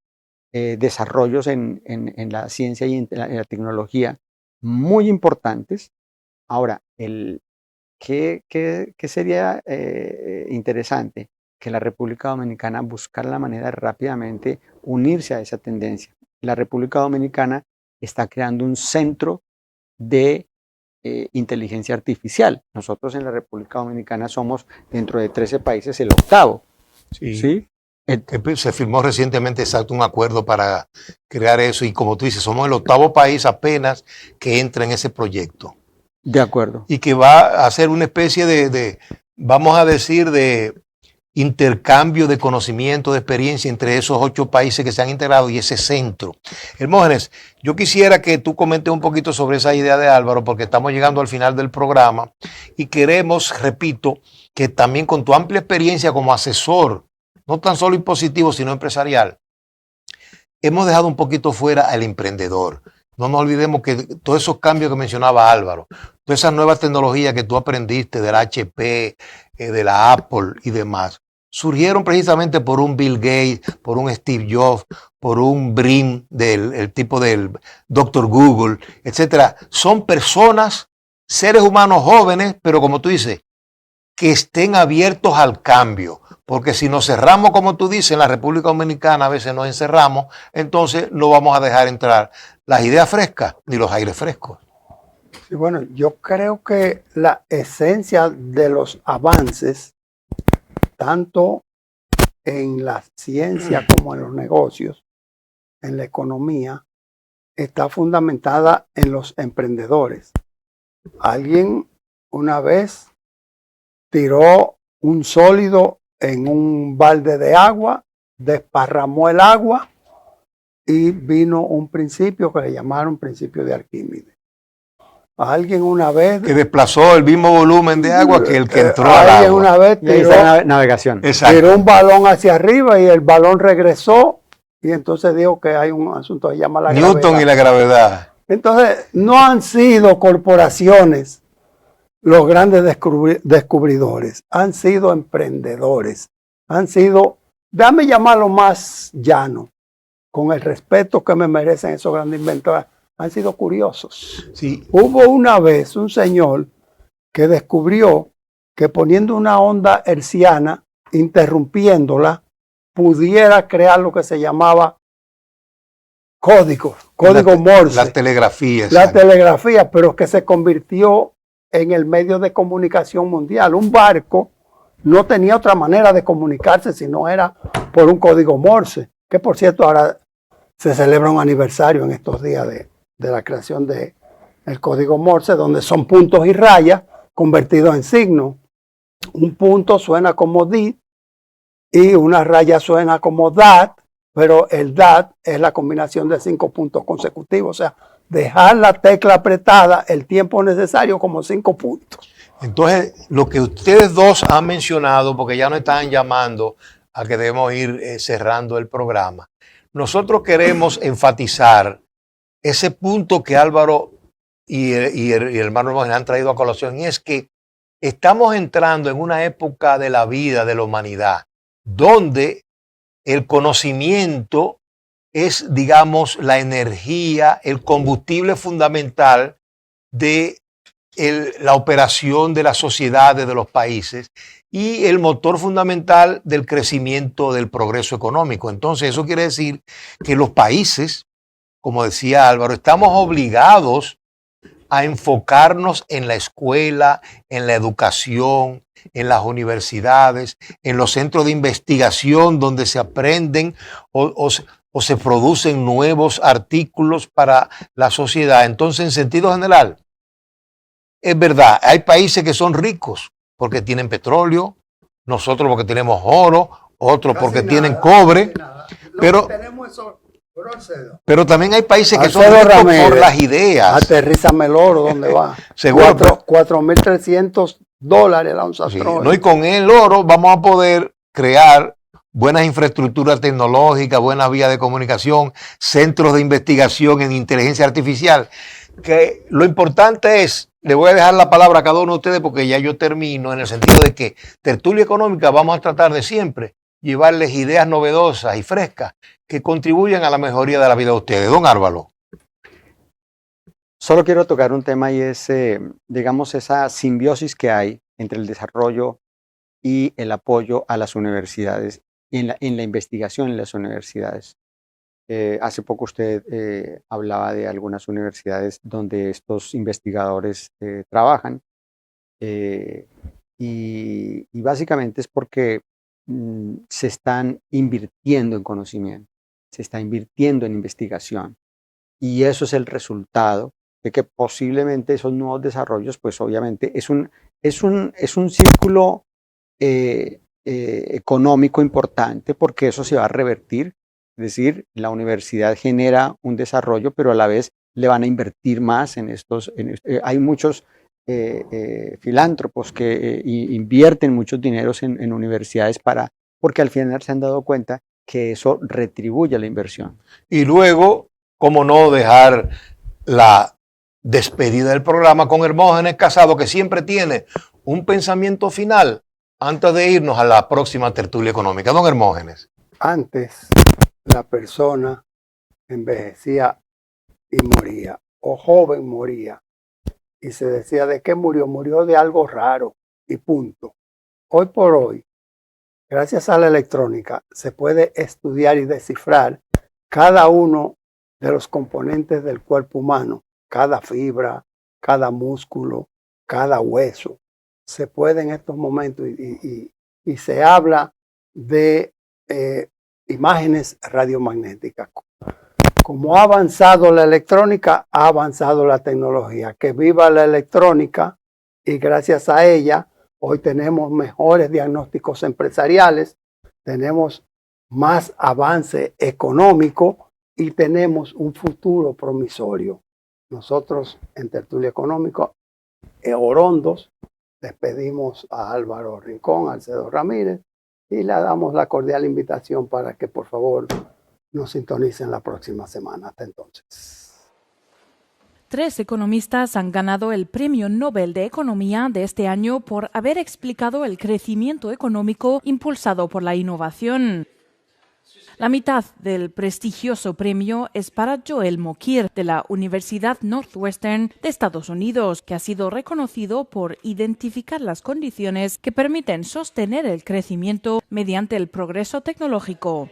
desarrollos en la ciencia y en la tecnología muy importantes. Ahora, ¿qué sería interesante? Que la República Dominicana buscara la manera de rápidamente unirse a esa tendencia. La República Dominicana está creando un centro de inteligencia artificial. Nosotros en la República Dominicana somos, dentro de 13 países, el octavo. Sí. Se firmó recientemente un acuerdo para crear eso y como tú dices, somos el octavo país apenas que entra en ese proyecto. De acuerdo. Y que va a ser una especie vamos a decir, de intercambio de conocimiento, de experiencia entre esos 8 países que se han integrado y ese centro. Hermógenes, yo quisiera que tú comentes un poquito sobre esa idea de Álvaro, porque estamos llegando al final del programa y queremos, repito, que también con tu amplia experiencia como asesor, no tan solo impositivo, sino empresarial, hemos dejado un poquito fuera al emprendedor. No nos olvidemos que todos esos cambios que mencionaba Álvaro, todas esas nuevas tecnologías que tú aprendiste del HP, de la Apple y demás, surgieron precisamente por un Bill Gates, por un Steve Jobs, por un Brin, el tipo del Dr. Google, etcétera. Son personas, seres humanos jóvenes, pero como tú dices, que estén abiertos al cambio. Porque si nos cerramos, como tú dices, en la República Dominicana a veces nos encerramos, entonces no vamos a dejar entrar las ideas frescas ni los aires frescos. Sí, bueno, yo creo que la esencia de los avances, tanto en la ciencia como en los negocios, en la economía, está fundamentada en los emprendedores. Alguien una vez tiró un sólido en un balde de agua, desparramó el agua y vino un principio que le llamaron principio de Arquímedes. Alguien una vez... Que desplazó el mismo volumen de agua que el que entró al alguien agua. una vez Y ahí está la navegación. Exacto. tiró un balón hacia arriba y el balón regresó y entonces dijo que hay un asunto que se llama la Newton gravedad. y la gravedad. Entonces, no han sido corporaciones los grandes descubridores, han sido emprendedores, han sido, déjame llamarlo más llano, con el respeto que me merecen esos grandes inventores, han sido curiosos. Sí. Hubo una vez un señor que descubrió que poniendo una onda hertziana, interrumpiéndola, pudiera crear lo que se llamaba código Morse. La telegrafía. La exacto. telegrafía, pero que se convirtió en el medio de comunicación mundial. Un barco no tenía otra manera de comunicarse si no era por un código Morse, que por cierto ahora se celebra un aniversario en estos días de la creación del código Morse, donde son puntos y rayas convertidos en signos. Un punto suena como dit y una raya suena como dat, pero el DAT es la combinación de 5 puntos consecutivos, o sea, dejar la tecla apretada el tiempo necesario como 5 puntos. Entonces, lo que ustedes dos han mencionado, porque ya nos están llamando a que debemos ir cerrando el programa, nosotros queremos enfatizar ese punto que Álvaro y el hermano Hermógenes han traído a colación, y es que estamos entrando en una época de la vida, de la humanidad, donde el conocimiento es, digamos, la energía, el combustible fundamental de la operación de las sociedades, de los países, y el motor fundamental del crecimiento, del progreso económico. Entonces, eso quiere decir que los países, como decía Álvaro, estamos obligados a enfocarnos en la escuela, en la educación, en las universidades, en los centros de investigación donde se aprenden o se producen nuevos artículos para la sociedad. Entonces, en sentido general, es verdad, hay países que son ricos porque tienen petróleo, nosotros porque tenemos oro, otros porque tienen cobre, pero también hay países que son ricos por las ideas. Aterrízame el oro, ¿dónde va? Seguro. $4,300 la onza Sí, Troy. no, y con el oro vamos a poder crear buenas infraestructuras tecnológicas, buenas vías de comunicación, centros de investigación en inteligencia artificial. Que lo importante es, le voy a dejar la palabra a cada uno de ustedes porque ya yo termino, en el sentido de que Tertulia Económica vamos a tratar de siempre llevarles ideas novedosas y frescas que contribuyan a la mejoría de la vida de ustedes. Don Álvaro. Solo quiero tocar un tema y es, digamos, esa simbiosis que hay entre el desarrollo y el apoyo a las universidades y en la investigación en las universidades. Hace poco usted hablaba de algunas universidades donde estos investigadores trabajan y básicamente es porque se están invirtiendo en conocimiento, se está invirtiendo en investigación y eso es el resultado de que posiblemente esos nuevos desarrollos, pues obviamente es un círculo económico importante porque eso se va a revertir. Es decir, la universidad genera un desarrollo, pero a la vez le van a invertir más en estos. Hay muchos filántropos que invierten muchos dineros en universidades porque al final se han dado cuenta que eso retribuye la inversión. Y luego, cómo no dejar la despedida del programa con Hermógenes Casado, que siempre tiene un pensamiento final antes de irnos a la próxima tertulia económica. Don Hermógenes. Antes la persona envejecía y moría, o joven moría, y se decía de qué murió, murió de algo raro y punto. Hoy por hoy, gracias a la electrónica, se puede estudiar y descifrar cada uno de los componentes del cuerpo humano, cada fibra, cada músculo, cada hueso. Se puede en estos momentos y se habla de imágenes radiomagnéticas. Como ha avanzado la electrónica, ha avanzado la tecnología. Que viva la electrónica, y gracias a ella hoy tenemos mejores diagnósticos empresariales, tenemos más avance económico y tenemos un futuro promisorio. Nosotros en Tertulia Económica, Orondos, despedimos a Álvaro Rincón, a Alcedo Ramírez, y le damos la cordial invitación para que por favor nos sintonicen la próxima semana. Hasta entonces. 3 economistas han ganado el Premio Nobel de Economía de este año por haber explicado el crecimiento económico impulsado por la innovación. La mitad del prestigioso premio es para Joel Mokyr, de la Universidad Northwestern de Estados Unidos, que ha sido reconocido por identificar las condiciones que permiten sostener el crecimiento mediante el progreso tecnológico.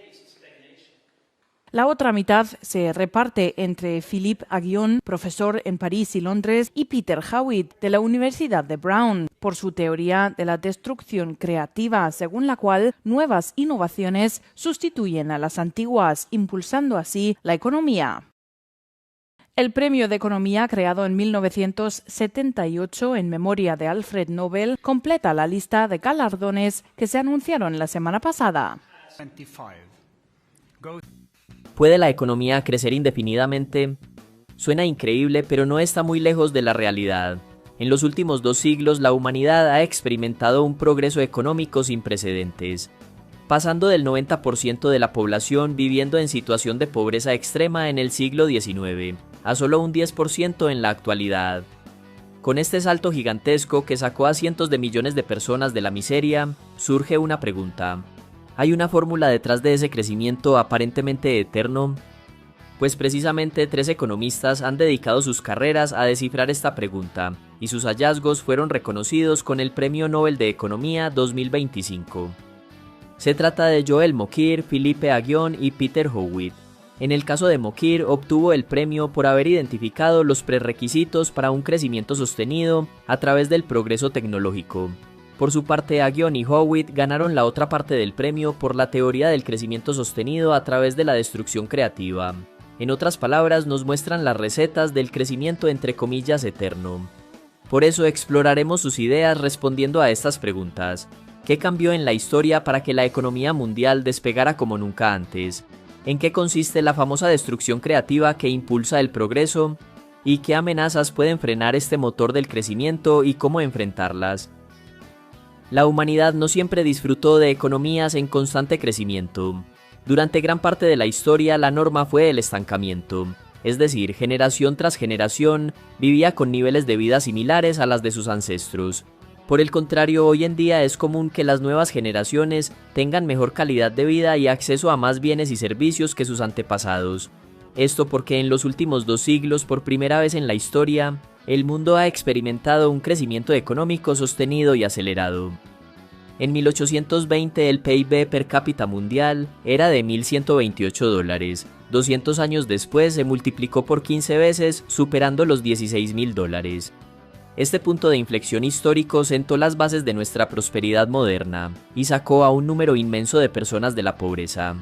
La otra mitad se reparte entre Philippe Aghion, profesor en París y Londres, y Peter Howitt, de la Universidad de Brown, por su teoría de la destrucción creativa, según la cual nuevas innovaciones sustituyen a las antiguas, impulsando así la economía. El Premio de Economía, creado en 1978 en memoria de Alfred Nobel, completa la lista de galardones que se anunciaron la semana pasada. ¿Puede la economía crecer indefinidamente? Suena increíble, pero no está muy lejos de la realidad. En los últimos 2 siglos, la humanidad ha experimentado un progreso económico sin precedentes, pasando del 90% de la población viviendo en situación de pobreza extrema en el siglo XIX, a solo un 10% en la actualidad. Con este salto gigantesco que sacó a cientos de millones de personas de la miseria, surge una pregunta. ¿Hay una fórmula detrás de ese crecimiento aparentemente eterno? Pues precisamente 3 economistas han dedicado sus carreras a descifrar esta pregunta, y sus hallazgos fueron reconocidos con el Premio Nobel de Economía 2025. Se trata de Joel Mokyr, Philippe Aghion y Peter Howitt. En el caso de Mokyr, obtuvo el premio por haber identificado los prerequisitos para un crecimiento sostenido a través del progreso tecnológico. Por su parte, Aghion y Howitt ganaron la otra parte del premio por la teoría del crecimiento sostenido a través de la destrucción creativa. En otras palabras, nos muestran las recetas del crecimiento entre comillas eterno. Por eso exploraremos sus ideas respondiendo a estas preguntas. ¿Qué cambió en la historia para que la economía mundial despegara como nunca antes? ¿En qué consiste la famosa destrucción creativa que impulsa el progreso? ¿Y qué amenazas pueden frenar este motor del crecimiento y cómo enfrentarlas? La humanidad no siempre disfrutó de economías en constante crecimiento. Durante gran parte de la historia la norma fue el estancamiento, es decir, generación tras generación vivía con niveles de vida similares a las de sus ancestros. Por el contrario, hoy en día es común que las nuevas generaciones tengan mejor calidad de vida y acceso a más bienes y servicios que sus antepasados. Esto porque en los últimos 2 siglos, por primera vez en la historia, el mundo ha experimentado un crecimiento económico sostenido y acelerado. En 1820 el PIB per cápita mundial era de $1.128. 200 años después se multiplicó por 15 veces, superando los $16.000. Este punto de inflexión histórico sentó las bases de nuestra prosperidad moderna y sacó a un número inmenso de personas de la pobreza.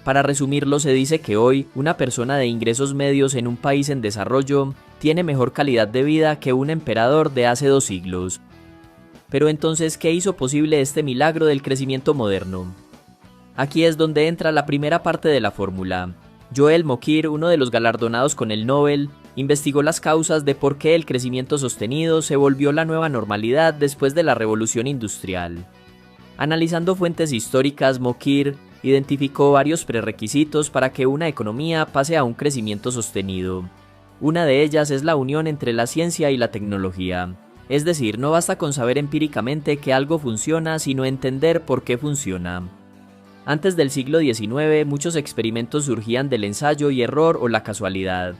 Para resumirlo, se dice que hoy una persona de ingresos medios en un país en desarrollo tiene mejor calidad de vida que un emperador de hace 2 siglos. Pero entonces, ¿qué hizo posible este milagro del crecimiento moderno? Aquí es donde entra la primera parte de la fórmula. Joel Mokyr, uno de los galardonados con el Nobel, investigó las causas de por qué el crecimiento sostenido se volvió la nueva normalidad después de la Revolución Industrial. Analizando fuentes históricas, Mokyr identificó varios prerequisitos para que una economía pase a un crecimiento sostenido. Una de ellas es la unión entre la ciencia y la tecnología. Es decir, no basta con saber empíricamente que algo funciona, sino entender por qué funciona. Antes del siglo XIX, muchos experimentos surgían del ensayo y error o la casualidad.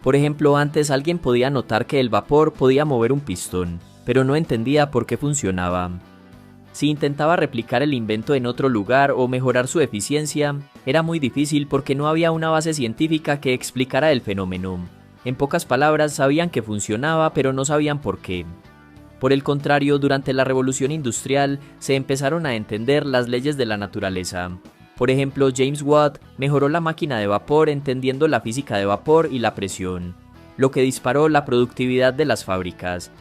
Por ejemplo, antes alguien podía notar que el vapor podía mover un pistón, pero no entendía por qué funcionaba. Si intentaba replicar el invento en otro lugar o mejorar su eficiencia, era muy difícil porque no había una base científica que explicara el fenómeno. En pocas palabras, sabían que funcionaba, pero no sabían por qué. Por el contrario, durante la Revolución Industrial se empezaron a entender las leyes de la naturaleza. Por ejemplo, James Watt mejoró la máquina de vapor entendiendo la física de vapor y la presión, lo que disparó la productividad de las fábricas.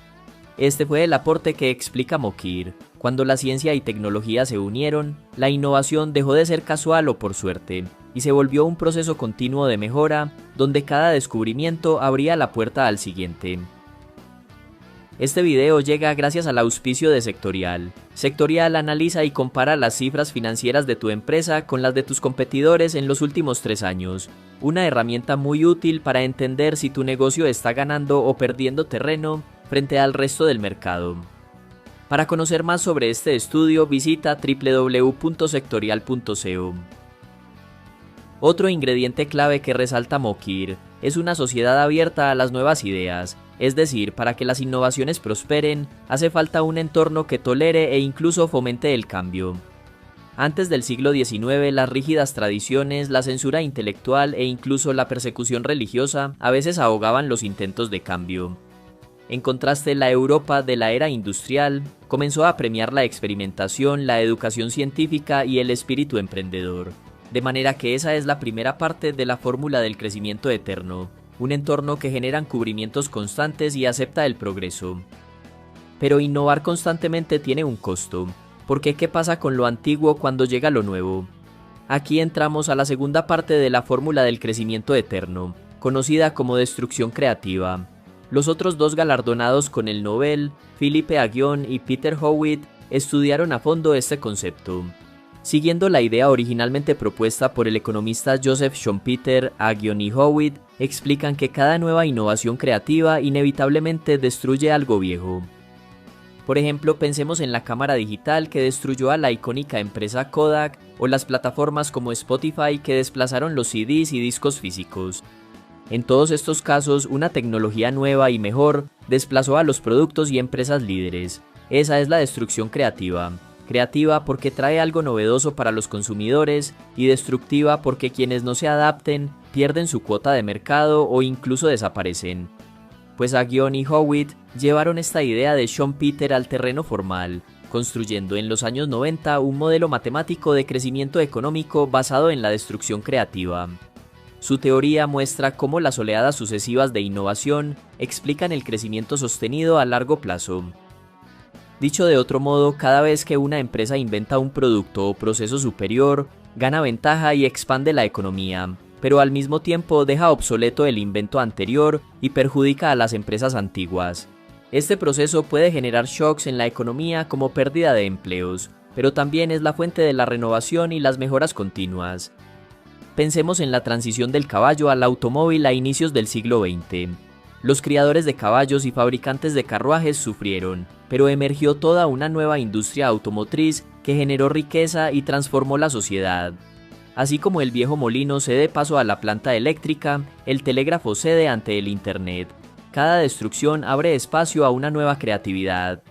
Este fue el aporte que explica Mokyr. Cuando la ciencia y tecnología se unieron, la innovación dejó de ser casual o por suerte, y se volvió un proceso continuo de mejora, donde cada descubrimiento abría la puerta al siguiente. Este video llega gracias al auspicio de Sectorial. Sectorial analiza y compara las cifras financieras de tu empresa con las de tus competidores en los últimos 3 años. Una herramienta muy útil para entender si tu negocio está ganando o perdiendo terreno frente al resto del mercado. Para conocer más sobre este estudio, visita www.sectorial.co. Otro ingrediente clave que resalta Mokyr es una sociedad abierta a las nuevas ideas, es decir, para que las innovaciones prosperen, hace falta un entorno que tolere e incluso fomente el cambio. Antes del siglo XIX, las rígidas tradiciones, la censura intelectual e incluso la persecución religiosa a veces ahogaban los intentos de cambio. En contraste, la Europa de la era industrial comenzó a premiar la experimentación, la educación científica y el espíritu emprendedor. De manera que esa es la primera parte de la fórmula del crecimiento eterno, un entorno que genera cubrimientos constantes y acepta el progreso. Pero innovar constantemente tiene un costo, porque ¿qué pasa con lo antiguo cuando llega lo nuevo? Aquí entramos a la segunda parte de la fórmula del crecimiento eterno, conocida como destrucción creativa. Los otros 2 galardonados con el Nobel, Philippe Aghion y Peter Howitt, estudiaron a fondo este concepto. Siguiendo la idea originalmente propuesta por el economista Joseph Schumpeter, Aghion y Howitt, explican que cada nueva innovación creativa inevitablemente destruye algo viejo. Por ejemplo, pensemos en la cámara digital que destruyó a la icónica empresa Kodak o las plataformas como Spotify que desplazaron los CDs y discos físicos. En todos estos casos, una tecnología nueva y mejor desplazó a los productos y empresas líderes. Esa es la destrucción creativa. Creativa porque trae algo novedoso para los consumidores y destructiva porque quienes no se adapten pierden su cuota de mercado o incluso desaparecen. Pues Aghion y Howitt llevaron esta idea de Schumpeter al terreno formal, construyendo en los años 90 un modelo matemático de crecimiento económico basado en la destrucción creativa. Su teoría muestra cómo las oleadas sucesivas de innovación explican el crecimiento sostenido a largo plazo. Dicho de otro modo, cada vez que una empresa inventa un producto o proceso superior, gana ventaja y expande la economía, pero al mismo tiempo deja obsoleto el invento anterior y perjudica a las empresas antiguas. Este proceso puede generar shocks en la economía como pérdida de empleos, pero también es la fuente de la renovación y las mejoras continuas. Pensemos en la transición del caballo al automóvil a inicios del siglo XX. Los criadores de caballos y fabricantes de carruajes sufrieron, pero emergió toda una nueva industria automotriz que generó riqueza y transformó la sociedad. Así como el viejo molino cede paso a la planta eléctrica, el telégrafo cede ante el Internet. Cada destrucción abre espacio a una nueva creatividad.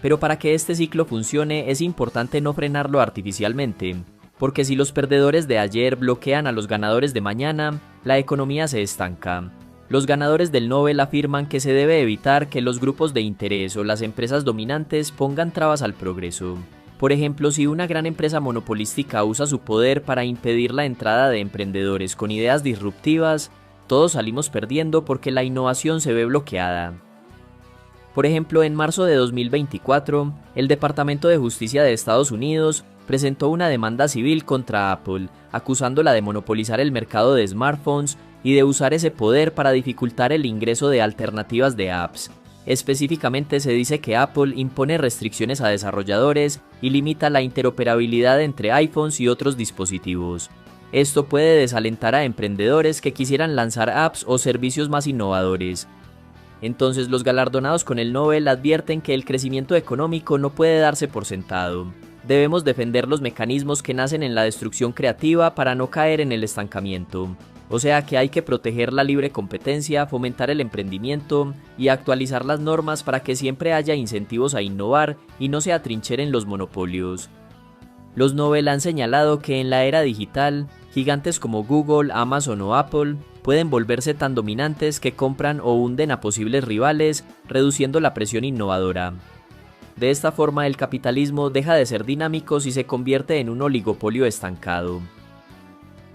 Pero para que este ciclo funcione es importante no frenarlo artificialmente, porque si los perdedores de ayer bloquean a los ganadores de mañana, la economía se estanca. Los ganadores del Nobel afirman que se debe evitar que los grupos de interés o las empresas dominantes pongan trabas al progreso. Por ejemplo, si una gran empresa monopolística usa su poder para impedir la entrada de emprendedores con ideas disruptivas, todos salimos perdiendo porque la innovación se ve bloqueada. Por ejemplo, en marzo de 2024, el Departamento de Justicia de Estados Unidos presentó una demanda civil contra Apple, acusándola de monopolizar el mercado de smartphones y de usar ese poder para dificultar el ingreso de alternativas de apps. Específicamente se dice que Apple impone restricciones a desarrolladores y limita la interoperabilidad entre iPhones y otros dispositivos. Esto puede desalentar a emprendedores que quisieran lanzar apps o servicios más innovadores. Entonces los galardonados con el Nobel advierten que el crecimiento económico no puede darse por sentado. Debemos defender los mecanismos que nacen en la destrucción creativa para no caer en el estancamiento. O sea que hay que proteger la libre competencia, fomentar el emprendimiento y actualizar las normas para que siempre haya incentivos a innovar y no se atrincheren los monopolios. Los Nobel han señalado que en la era digital, gigantes como Google, Amazon o Apple pueden volverse tan dominantes que compran o hunden a posibles rivales, reduciendo la presión innovadora. De esta forma, el capitalismo deja de ser dinámico y se convierte en un oligopolio estancado.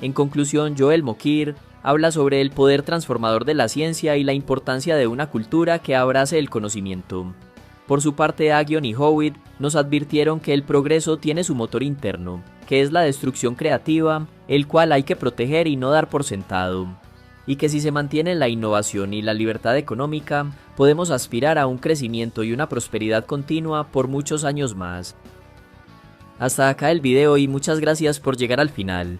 En conclusión, Joel Mokyr habla sobre el poder transformador de la ciencia y la importancia de una cultura que abrace el conocimiento. Por su parte, Aghion y Howitt nos advirtieron que el progreso tiene su motor interno, que es la destrucción creativa, el cual hay que proteger y no dar por sentado, y que si se mantiene la innovación y la libertad económica, podemos aspirar a un crecimiento y una prosperidad continua por muchos años más. Hasta acá el video y muchas gracias por llegar al final.